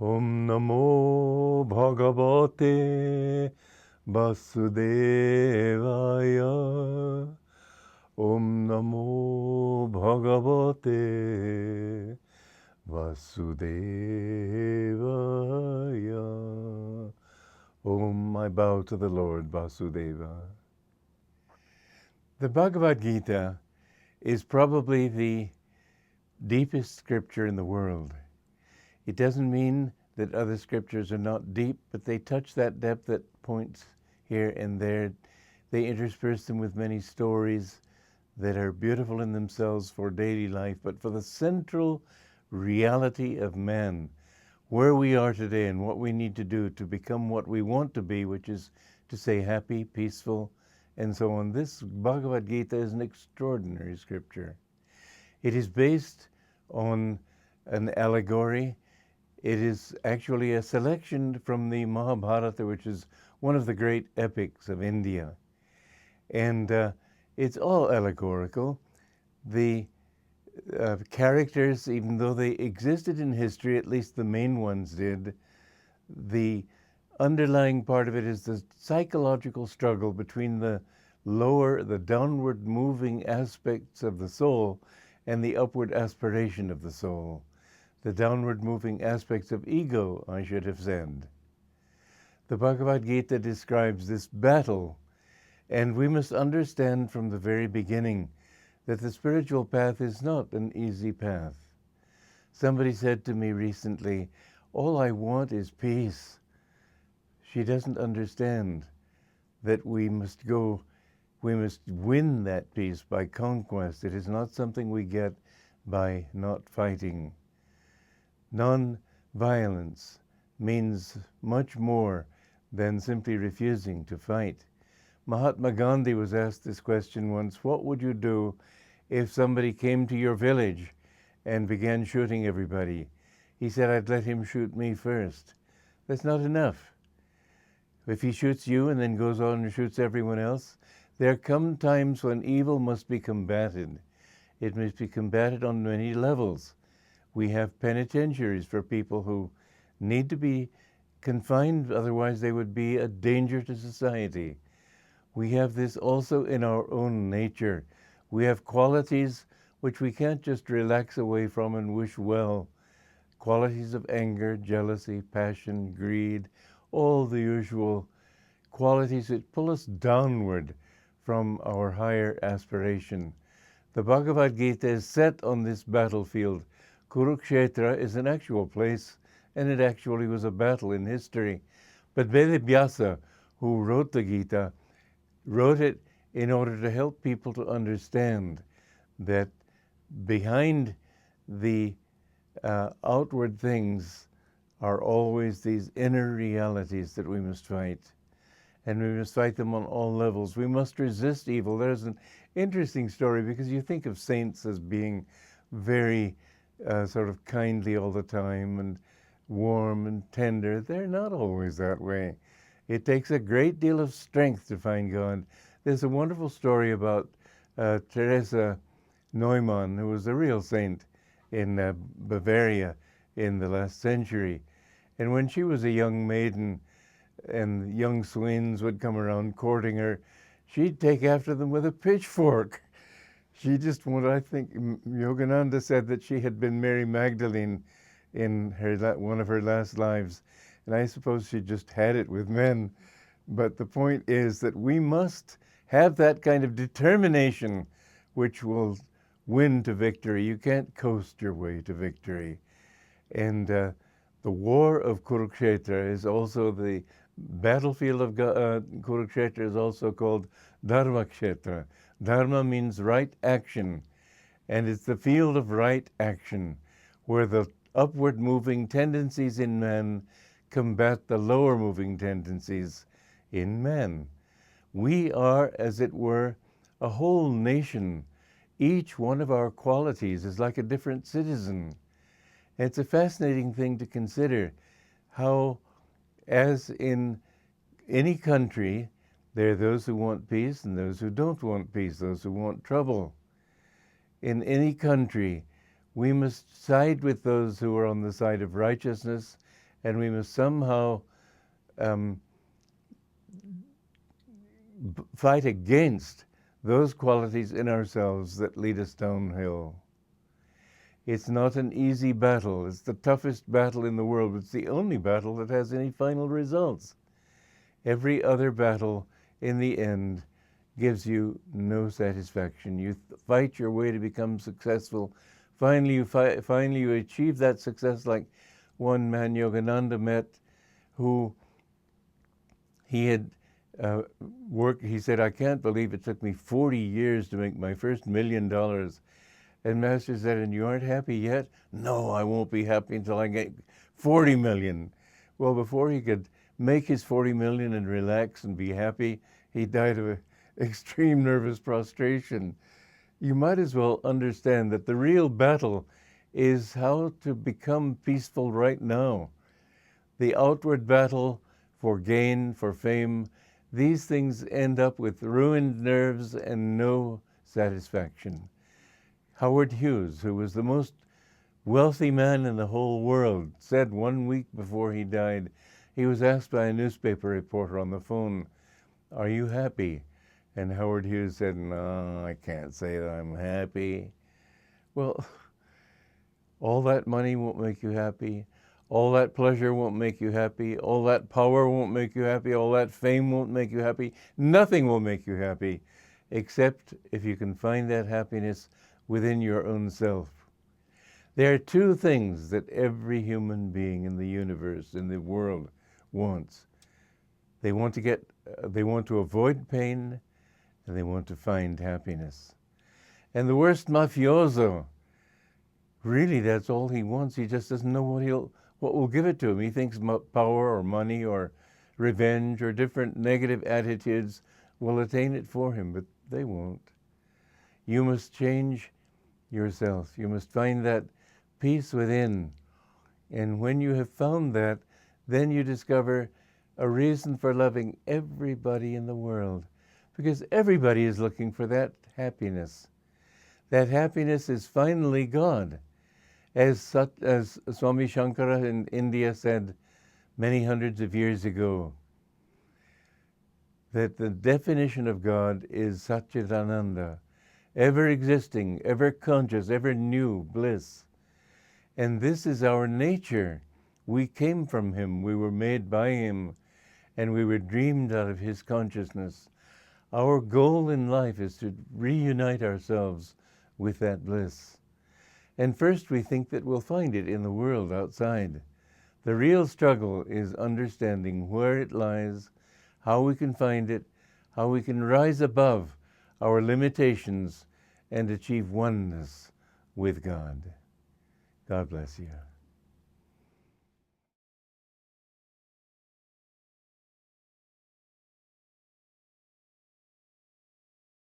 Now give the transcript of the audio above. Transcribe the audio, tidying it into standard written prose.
Om Namo Bhagavate Vasudevaya. Om Namo Bhagavate Vasudevaya. Om, I bow to the Lord Vasudeva. The Bhagavad Gita is probably the deepest scripture in the world. It doesn't mean that other scriptures are not deep, but they touch that depth that points here and there. They intersperse them with many stories that are beautiful in themselves for daily life, but for the central reality of man, where we are today and what we need to do to become what we want to be, which is to say happy, peaceful, and so on. This Bhagavad Gita is an extraordinary scripture. It is based on an allegory. It is actually a selection from the Mahabharata, which is one of the great epics of India. And it's all allegorical. The characters, even though they existed in history, at least the main ones did, the underlying part of it is the psychological struggle between the downward moving aspects of the soul and the upward aspiration of the soul. The downward moving aspects of ego, I should have said. The Bhagavad Gita describes this battle, and we must understand from the very beginning that the spiritual path is not an easy path. Somebody said to me recently, all I want is peace. She doesn't understand that we must win that peace by conquest. It is not something we get by not fighting. Non-violence means much more than simply refusing to fight. Mahatma Gandhi was asked this question once, what would you do if somebody came to your village and began shooting everybody? He said, I'd let him shoot me first. That's not enough. If he shoots you and then goes on and shoots everyone else, there come times when evil must be combated. It must be combated on many levels. We have penitentiaries for people who need to be confined, otherwise they would be a danger to society. We have this also in our own nature. We have qualities which we can't just relax away from and wish well. Qualities of anger, jealousy, passion, greed, all the usual qualities that pull us downward from our higher aspiration. The Bhagavad Gita is set on this battlefield. Kurukshetra is an actual place, and it actually was a battle in history. But Vedavyasa, who wrote the Gita, wrote it in order to help people to understand that behind the outward things are always these inner realities that we must fight. And we must fight them on all levels. We must resist evil. There's an interesting story, because you think of saints as being very sort of kindly all the time and warm and tender. They're not always that way. It takes a great deal of strength to find God. There's a wonderful story about Teresa Neumann, who was a real saint in Bavaria in the last century. And when she was a young maiden and young swains would come around courting her, she'd take after them with a pitchfork. She just wanted, I think Yogananda said that she had been Mary Magdalene in one of her last lives. And I suppose she just had it with men. But the point is that we must have that kind of determination which will win to victory. You can't coast your way to victory. And the war of Kurukshetra is also the battlefield of Kurukshetra is also called Dharmakshetra. Dharma means right action. And it's the field of right action where the upward moving tendencies in man combat the lower moving tendencies in man. We are, as it were, a whole nation. Each one of our qualities is like a different citizen. And it's a fascinating thing to consider how, as in any country, there are those who want peace and those who don't want peace, those who want trouble. In any country, we must side with those who are on the side of righteousness and we must somehow fight against those qualities in ourselves that lead us downhill. It's not an easy battle. It's the toughest battle in the world. It's the only battle that has any final results. Every other battle, in the end, gives you no satisfaction. You fight your way to become successful. Finally, you achieve that success, like one man Yogananda met, who he had worked. He said, "I can't believe it took me 40 years to make my first $1 million." And Master said, "And you aren't happy yet?" "No, I won't be happy until I get 40 million. Well, before he could make his 40 million and relax and be happy, he died of extreme nervous prostration. You might as well understand that the real battle is how to become peaceful right now. The outward battle for gain, for fame, these things end up with ruined nerves and no satisfaction. Howard Hughes, who was the most wealthy man in the whole world, said 1 week before he died, he was asked by a newspaper reporter on the phone, "Are you happy?" And Howard Hughes said, "No, I can't say that I'm happy." Well, all that money won't make you happy. All that pleasure won't make you happy. All that power won't make you happy. All that fame won't make you happy. Nothing will make you happy, except if you can find that happiness within your own self. There are two things that every human being in the universe, in the world, wants. They want to avoid pain, and they want to find happiness. And the worst mafioso, really, that's all he wants. He just doesn't know what will give it to him. He thinks power or money or revenge or different negative attitudes will attain it for him, but they won't. You must change yourself. You must find that peace within. And when you have found that, then you discover a reason for loving everybody in the world, because everybody is looking for that happiness. That happiness is finally God. As Swami Shankara in India said many hundreds of years ago, that the definition of God is Satchitananda, ever existing, ever conscious, ever new bliss. And this is our nature. We came from him, we were made by him, and we were dreamed out of his consciousness. Our goal in life is to reunite ourselves with that bliss. And first we think that we'll find it in the world outside. The real struggle is understanding where it lies, how we can find it, how we can rise above our limitations and achieve oneness with God. God bless you.